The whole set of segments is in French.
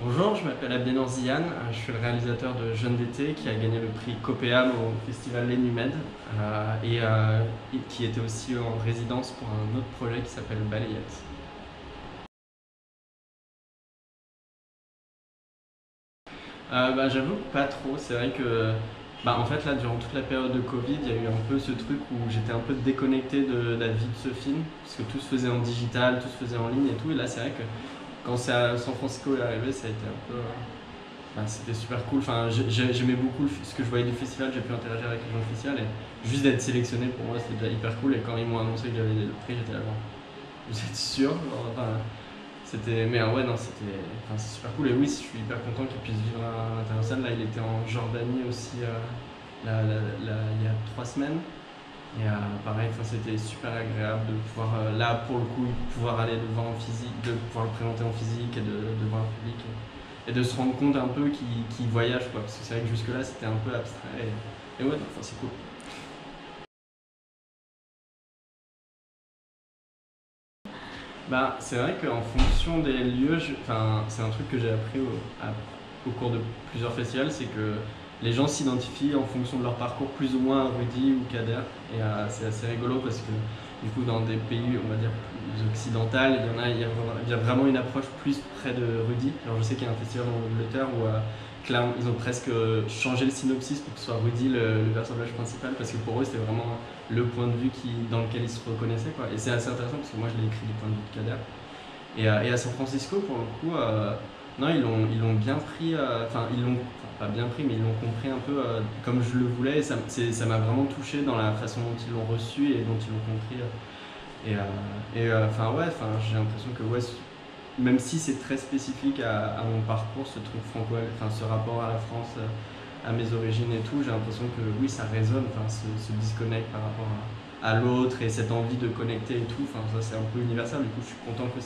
Bonjour, je m'appelle Abdénor Ziane, je suis le réalisateur de Jeunes d'été qui a gagné le prix Copéam au festival Les Numèdes et qui était aussi en résidence pour un autre projet qui s'appelle Balayette. J'avoue que pas trop, c'est vrai que en fait là durant toute la période de Covid il y a eu un peu ce truc où j'étais un peu déconnecté de la vie de ce film parce que tout se faisait en digital, tout se faisait en ligne et tout, et là c'est vrai que quand San Francisco est arrivé ça a été un peu... c'était super cool, j'aimais beaucoup ce que je voyais du festival, j'ai pu interagir avec les gens du festival et juste d'être sélectionné pour moi c'était déjà hyper cool, et quand ils m'ont annoncé que j'avais le prix j'étais là genre, vous êtes sûr? Ouais, non, c'est super cool, et oui, je suis hyper content qu'il puisse vivre à l'international. Là il était en Jordanie aussi il y a 3 semaines. Et pareil, c'était super agréable de pouvoir, là pour le coup, pouvoir aller le voir en physique, de pouvoir le présenter en physique et de voir le public. Et de se rendre compte un peu qu'il voyage, quoi. Parce que c'est vrai que jusque-là, c'était un peu abstrait. Et ouais, c'est cool. C'est vrai qu'en fonction des lieux, c'est un truc que j'ai appris au cours de plusieurs festivals, c'est que les gens s'identifient en fonction de leur parcours plus ou moins à Rudy ou Kader. Et c'est assez rigolo parce que du coup dans des pays, on va dire, plus occidentaux, il y a vraiment une approche plus près de Rudy. Alors je sais qu'il y a un festival en Angleterre où clairement, ils ont presque changé le synopsis pour que ce soit Rudy le personnage principal, parce que pour eux c'était vraiment le point de vue dans lequel ils se reconnaissaient, quoi. Et c'est assez intéressant parce que moi je l'ai écrit du point de vue de Kader. Et à San Francisco, pour le coup, non, ils l'ont bien pris, pas bien pris, mais ils l'ont compris un peu comme je le voulais, et ça m'a vraiment touché dans la façon dont ils l'ont reçu et dont ils l'ont compris. J'ai l'impression que ouais, même si c'est très spécifique à mon parcours, ce truc ce rapport à la France, à mes origines et tout, j'ai l'impression que oui, ça résonne, ce disconnect par rapport à l'autre et cette envie de connecter et tout, ça c'est un peu universel. Du coup, je suis content que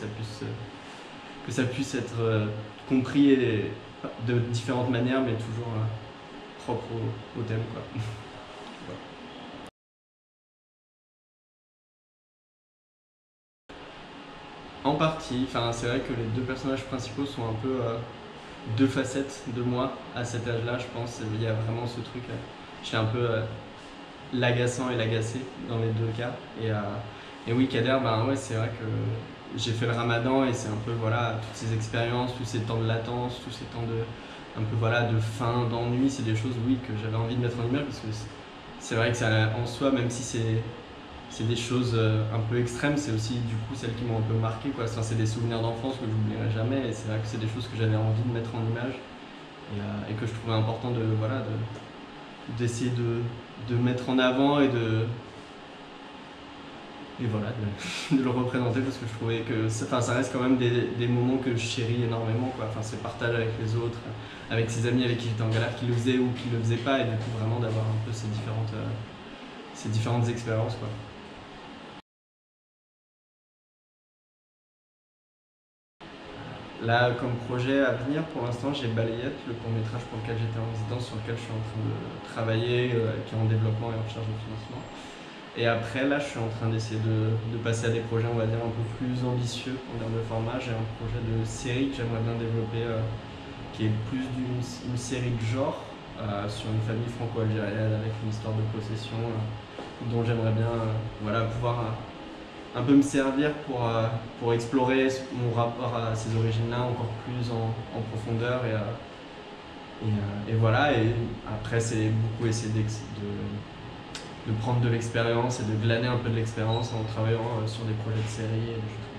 ça puisse être compris de différentes manières, mais toujours propre au thème, quoi. En partie, c'est vrai que les deux personnages principaux sont un peu deux facettes de moi à cet âge-là, je pense. Il y a vraiment ce truc. J'étais un peu l'agaçant et l'agacé dans les deux cas. Et oui, Kader, ouais, c'est vrai que j'ai fait le ramadan et c'est un peu voilà, toutes ces expériences, tous ces temps de latence, tous ces temps un peu voilà, de faim, d'ennui, c'est des choses, oui, que j'avais envie de mettre en image, parce que c'est vrai que ça, en soi, même si c'est des choses un peu extrêmes, c'est aussi du coup celles qui m'ont un peu marqué, quoi. C'est des souvenirs d'enfance que j'oublierai jamais, et c'est vrai que c'est des choses que j'avais envie de mettre en image et que je trouvais important d'essayer de mettre en avant de le représenter, parce que je trouvais que ça reste quand même des moments que je chéris énormément, quoi. Ce partage avec les autres, avec ses amis avec qui j'étais en galère, qui le faisaient ou qui le faisaient pas, et du coup vraiment d'avoir un peu ces différentes expériences, quoi. Là, comme projet à venir, pour l'instant, j'ai Balayette, le court-métrage pour lequel j'étais en résidence, sur lequel je suis en train de travailler, qui est en développement et en recherche de financement. Et après, là, je suis en train d'essayer de passer à des projets, on va dire, un peu plus ambitieux en termes de format. J'ai un projet de série que j'aimerais bien développer, qui est plus une série de genre, sur une famille franco-algérienne avec une histoire de possession, dont j'aimerais bien pouvoir un peu me servir pour explorer mon rapport à ces origines-là encore plus en profondeur. Et voilà, et après c'est beaucoup essayer de prendre de l'expérience et de glaner un peu de l'expérience en travaillant sur des projets de série et des choses